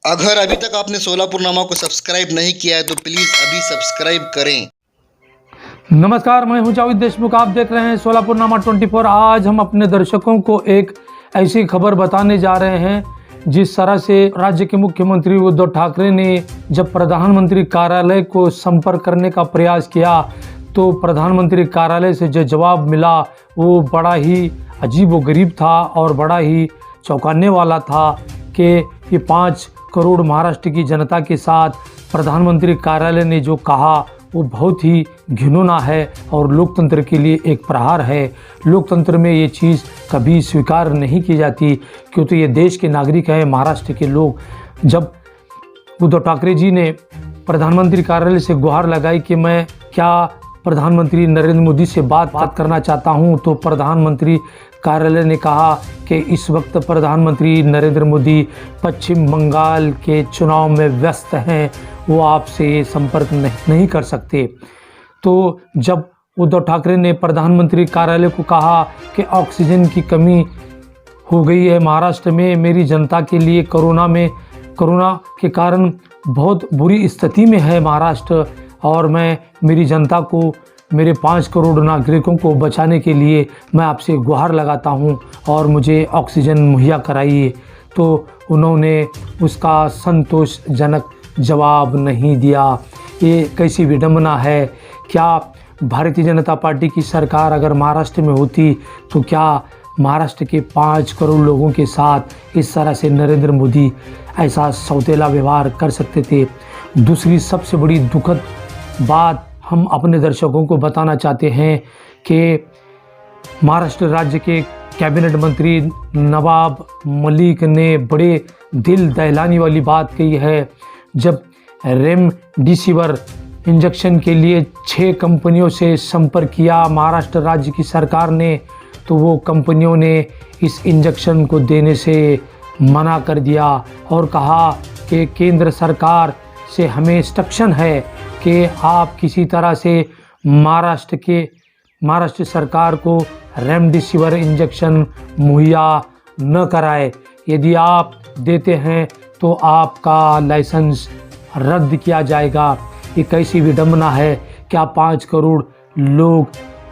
अगर अभी तक आपने सोलापुरनामा को सब्सक्राइब नहीं किया है तो प्लीज़ अभी सब्सक्राइब करें। नमस्कार, मैं हूं जावेद देशमुख। आप देख रहे हैं सोलापुरनामा 24। आज हम अपने दर्शकों को एक ऐसी खबर बताने जा रहे हैं जिस तरह से राज्य के मुख्यमंत्री उद्धव ठाकरे ने जब प्रधानमंत्री कार्यालय को संपर्क करने का प्रयास किया तो प्रधानमंत्री कार्यालय से जो जवाब मिला वो बड़ा ही अजीब व गरीब था और बड़ा ही चौंकाने वाला था कि ये 5 करोड़ महाराष्ट्र की जनता के साथ प्रधानमंत्री कार्यालय ने जो कहा वो बहुत ही घिनौना है और लोकतंत्र के लिए एक प्रहार है। लोकतंत्र में ये चीज़ कभी स्वीकार नहीं की जाती क्योंकि ये देश के नागरिक हैं, महाराष्ट्र के लोग। जब उद्धव ठाकरे जी ने प्रधानमंत्री कार्यालय से गुहार लगाई कि मैं क्या प्रधानमंत्री नरेंद्र मोदी से बात करना चाहता हूं, तो प्रधानमंत्री कार्यालय ने कहा कि इस वक्त प्रधानमंत्री नरेंद्र मोदी पश्चिम बंगाल के चुनाव में व्यस्त हैं, वो आपसे संपर्क नहीं कर सकते। तो जब उद्धव ठाकरे ने प्रधानमंत्री कार्यालय को कहा कि ऑक्सीजन की कमी हो गई है महाराष्ट्र में, मेरी जनता के लिए कोरोना के कारण बहुत बुरी स्थिति में है महाराष्ट्र, और मैं मेरी जनता को, मेरे 5 करोड़ नागरिकों को बचाने के लिए मैं आपसे गुहार लगाता हूं और मुझे ऑक्सीजन मुहैया कराइए, तो उन्होंने उसका संतोषजनक जवाब नहीं दिया। ये कैसी विडंबना है। क्या भारतीय जनता पार्टी की सरकार अगर महाराष्ट्र में होती तो क्या महाराष्ट्र के 5 करोड़ लोगों के साथ इस तरह से नरेंद्र मोदी ऐसा सौतेला व्यवहार कर सकते थे। दूसरी सबसे बड़ी दुखद बात हम अपने दर्शकों को बताना चाहते हैं कि महाराष्ट्र राज्य के कैबिनेट मंत्री नवाब मलिक ने बड़े दिल दहलाने वाली बात कही है। जब रेमडेसिविर इंजेक्शन के लिए 6 कंपनियों से संपर्क किया महाराष्ट्र राज्य की सरकार ने, तो वो कंपनियों ने इस इंजेक्शन को देने से मना कर दिया और कहा कि केंद्र सरकार से हमें इंस्ट्रक्शन है कि आप किसी तरह से महाराष्ट्र सरकार को रेमडेसिविर इंजेक्शन मुहैया न कराए। यदि आप देते हैं तो आपका लाइसेंस रद्द किया जाएगा। ये कैसी विडंबना है। क्या 5 करोड़ लोग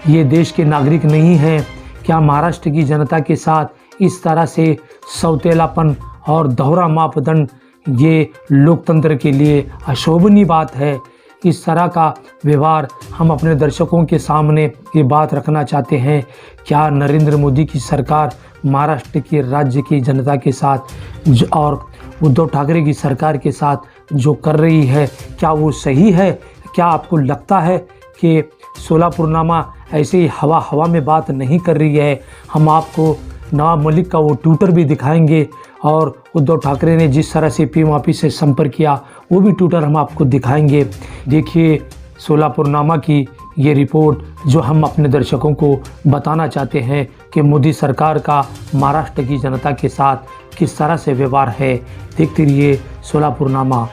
ये देश के नागरिक नहीं हैं? क्या महाराष्ट्र की जनता के साथ इस तरह से सौतेलापन और दोहरा मापदंड ये लोकतंत्र के लिए अशोभनीय बात है? इस तरह का व्यवहार हम अपने दर्शकों के सामने ये बात रखना चाहते हैं। क्या नरेंद्र मोदी की सरकार महाराष्ट्र के राज्य की जनता के साथ और उद्धव ठाकरे की सरकार के साथ जो कर रही है क्या वो सही है? क्या आपको लगता है कि सोलापुरनामा ऐसे ही हवा में बात नहीं कर रही है? हम आपको नवाब मलिक का वो ट्विटर भी दिखाएंगे और उद्धव ठाकरे ने जिस तरह से पीएम ऑफिस से संपर्क किया वो भी ट्विटर हम आपको दिखाएंगे। देखिए सोलापुरनामा की ये रिपोर्ट जो हम अपने दर्शकों को बताना चाहते हैं कि मोदी सरकार का महाराष्ट्र की जनता के साथ किस तरह से व्यवहार है। देखते रहिए सोलापुरनामा।